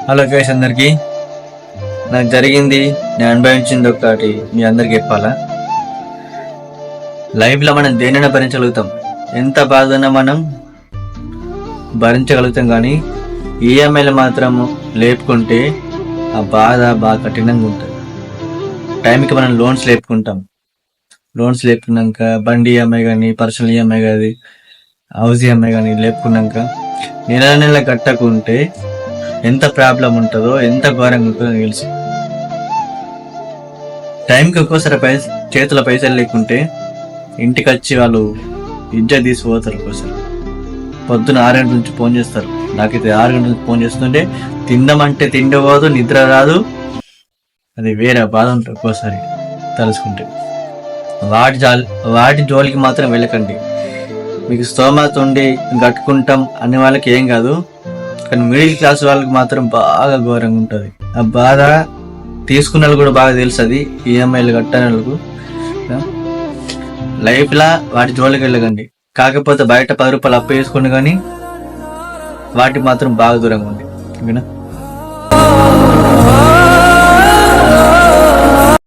Hello guys, అందరికి నాకు జరిగింది, నేను అనుభవించింది ఒకటి మీ అందరికి చెప్పాలా. లైఫ్లో మనం దేనైనా భరించగలుగుతాం, ఎంత బాధైనా మనం భరించగలుగుతాం. కానీ ఈఎంఐలు మాత్రం లేపుకుంటే ఆ బాధ బాగా కఠినంగా ఉంటుంది. టైంకి మనం లోన్స్ లేపుకున్నాక బండి ఈఎంఐ కానీ, పర్సనల్ ఈఎంఐ కానీ, హౌస్ ఈఎంఐ కానీ లేపుకున్నాక నెల కట్టకుంటే ఎంత ప్రాబ్లం ఉంటుందో, ఎంత ఘోరంగా ఉంటుందో తెలుసు. టైంకి ఒక్కోసారి చేతిలో పైసలు లేకుంటే ఇంటికి వచ్చి వాళ్ళు ఇజ్జత్ తీసిపోతారు. ఒక్కోసారి పొద్దున 6 గంటల నుంచి ఫోన్ చేస్తారు. నాకైతే 6 గంటల నుంచి ఫోన్ చేస్తుంటే తిండమంటే తిండి పోదు, నిద్ర రాదు. అది వేరే బాధ ఉంటుంది ఒక్కోసారి తలుచుకుంటే. వాటి జోలికి మాత్రం వెళ్ళకండి. మీకు స్తోమత ఉండి కట్టుకుంటాం అనే వాళ్ళకి ఏం కాదు, కానీ మిడిల్ క్లాస్ వాళ్ళకి మాత్రం బాగా ఘోరంగా ఉంటుంది. ఆ బాధ తీసుకున్న వాళ్ళు కూడా బాగా తెలుసు. అది ఈఎంఐలు కట్టని వాళ్ళకు. లైఫ్లా వాటి జోలికి వెళ్ళకండి. కాకపోతే బయట 10 రూపాయలు అప్పు వేసుకోండి, కానీ వాటి మాత్రం బాగా దూరంగా ఉంది. ఓకేనా?